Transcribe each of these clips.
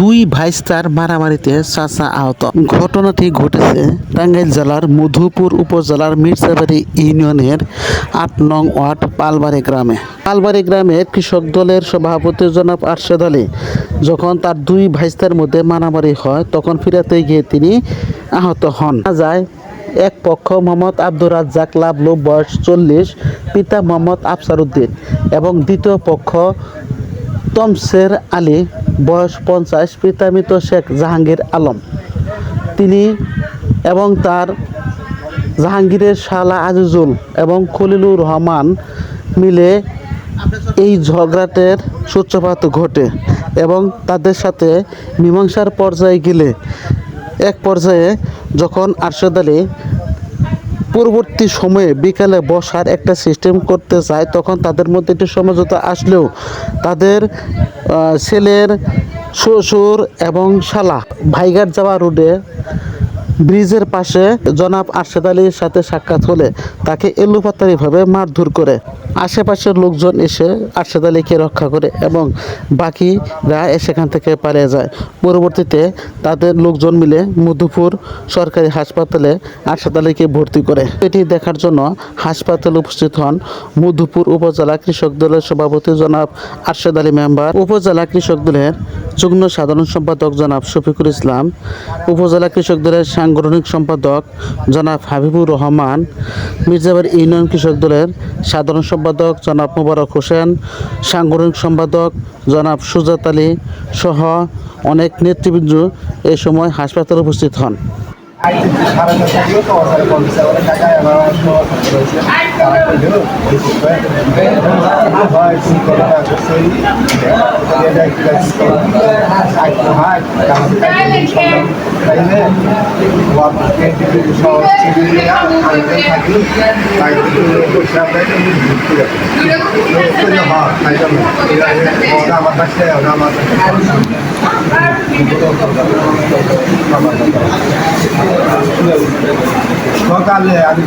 দুই ভাইস্তার মারামারিতে চাচা আহত। ঘটনাটি ঘটেছে টাঙ্গাইল জেলার মধুপুর উপজেলার মির্জাবাড়ি ইউনিয়নের ৮ নং ওয়ার্ড পালবাড়ি গ্রামে। পালবাড়ি গ্রামের কৃষক দলের সভাপতি জনাব আরশেদ আলী যখন তার দুই ভাইস্তার মধ্যে মারামারি হয় তখন ফিরাতে গিয়ে তিনি আহত হন। যায় এক পক্ষ মোহাম্মদ আব্দুর রাজ্জাক লাবলু বয়স ৪০, পিতা মোহাম্মদ আফসার উদ্দিন, এবং দ্বিতীয় পক্ষ তমসের আলী বয়স ৫০, পিতা মৃত শেখ জাহাঙ্গীর আলম। তিনি এবং তার জাহাঙ্গীরের শালা আজিজুল এবং খলিলুর রহমান মিলে এই ঝগড়াটের সূত্রপাত ঘটে এবং তাদের সাথে মীমাংসার পর্যায়ে গেলে এক পর্যায়ে যখন আরশেদ আলী পরবর্তী সময়ে বিকালে বসার একটা সিস্টেম করতে চায় তখন তাদের মধ্যে একটি সমঝোতা আসলেও তাদের ছেলের শ্বশুর এবং শালা ভাইঘাট যাওয়া রোডে ব্রিজের পাশে জনাব আরশেদ আলীর সাথে সাক্ষাৎ হলে তাকে এলোপাতাড়িভাবে মারধর করে। আশেপাশের লোকজন এসে আরশেদ আলীকে রক্ষা করে এবং বাকিরা সেখান থেকে পালিয়ে যায়। পরবর্তীতে তাদের লোকজন মিলে মধুপুর সরকারি হাসপাতালে আরশেদ আলীকে ভর্তি করে। এটি দেখার জন্য হাসপাতালে উপস্থিত হন মধুপুর উপজেলা কৃষক দলের সভাপতি জনাব আরশেদ আলী মেম্বার, উপজেলা কৃষক দলের যুগ্ম সাধারণ সম্পাদক জনাব শফিকুল ইসলাম, উপজেলা কৃষক দলের সাংগঠনিক সম্পাদক জনাব হাবিবুর রহমান, মির্জাবাড়ি ইউনিয়ন কৃষক দলের সাধারণ সম্পাদক জনাব মোবারক হোসেন, সাংগঠনিক সম্পাদক জনাব সুজাত আলী সহ অনেক নেতৃবৃন্দ এই সময় হাসপাতালে উপস্থিত হন। সকালে আমি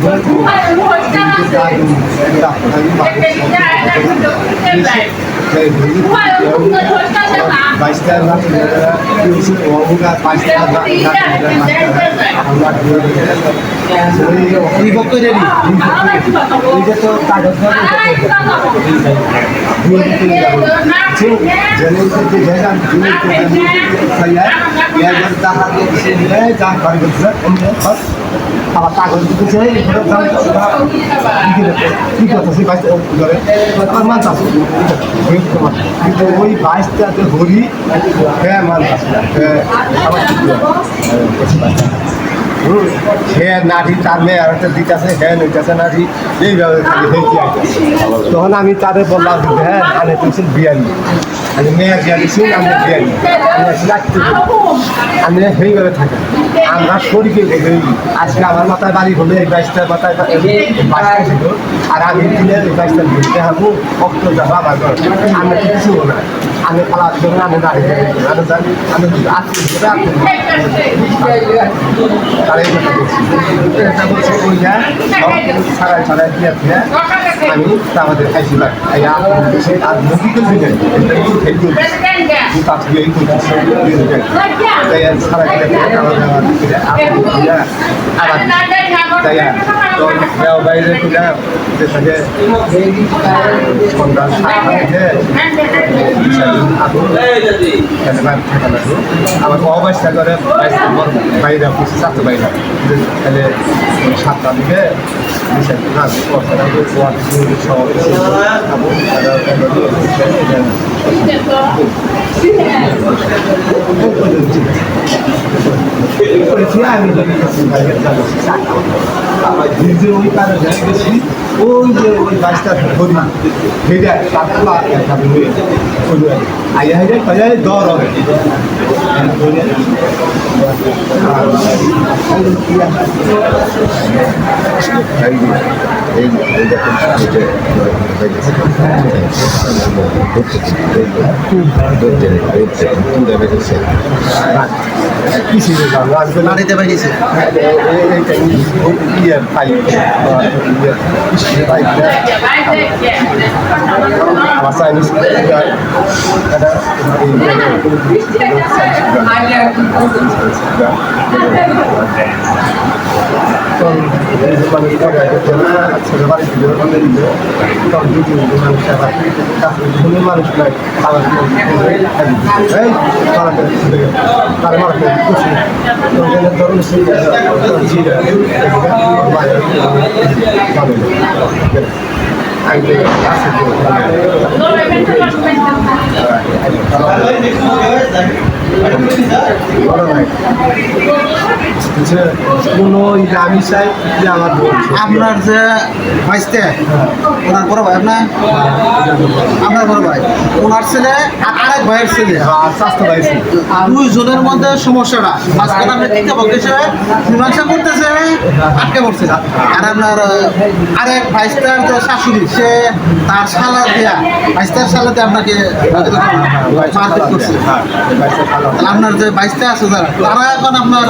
আমার কাগজ দিতেছে কি করতেছি আমার মান আছে কিন্তু ওই বাইশটাতে হরি হ্যাঁ মান আছে সে নারী তার মেয়ে আর একটা দিতেছে হ্যাঁ নিতেছে নারী এইভাবে খালি হয়েছে। তখন আমি তাদের বললাম হ্যাঁ আমি তুলছেন বিয়ানি, আমি মেয়ে বিয়ানিছি, আমি বিয়ানি, আমি সেইভাবে থাকি। আমরা শরীরে আজকে আমার মাথায় বাড়ি হলে এই বাইশটার মাথায় বাইশটা ছিল আর আমি দিনে এই বাইশটা ঘুরতে হাবো অক্ট যাবো আমার ঘর আমি কিছু না আমি খালা দেবেন আমি দাঁড়িয়ে আমি তার এই কথা বলছি এটা বলছে ওই যা সারাই সারাই দিয়ে আমি আমাদের খাইছি আর মেডিকেল দিকে বাইরে সন্ধ্যা আমার অবস্থা করে বাইরে ছাত্র বাইরে তাহলে 7টা দিকে আমি ওই কারণে গেছি ওই যে ওই গাছটা ধরি সেটা আইয়া হাইয়া খাইয়া দর হবে এই দেখুন নারীতে পাইছে আমার চাইনিজ মানুষ নাই কোনো আমি চাই যে আমার আপনার যে ভাইস্তে ওনার বড় ভাই আপনার বড় ভাই ওনার ছেলে আর আরেক ভাইয়ের ছেলে স্বাস্থ্য পাইছি দুইজনের মধ্যে সমস্যাটা মাঝখানে আপনি টিকা পক্ষে মীমাংসা করতেছে আটকে পড়ছে আর আপনার আরেক ভাইস্তার যে শাশুড়ি সে তার শালা দেয়া ভাইস্তার শালা দিয়ে আপনাকে মারপিট করছে তাহলে আপনার যে ভাইস্তা আছে যারা তারা এখন আপনার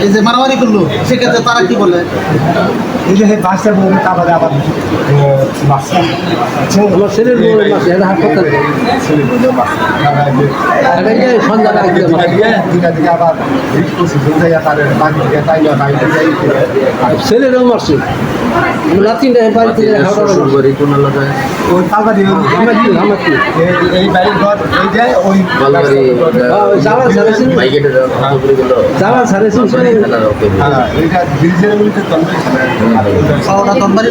এই যে মারামারি করলো সেক্ষেত্রে তারা কি বলে এই যে বাচ্চা বলবে তারপরে আবার বাচ্চা আমার ছেলের বউ মাসে এটা হাত করতে হবে। ছেলে বলবে বাচ্চা এটা কি সন্ধ্যা আগে দুটা দিকে আবার তাদের বাড়ি থেকে তাই না বাড়ি থেকে ছেলেরও মারছে নাতিনটা বাড়ি থেকে ওই পালবাড়ি এই বাড়ির ঘর এই যে ওই যাওয়ার ছাড়েছেন যাওয়ার ছাড়েছেন হ্যাঁ এইটা ব্রিজের মধ্যে তন্ত্র তনবাড়ি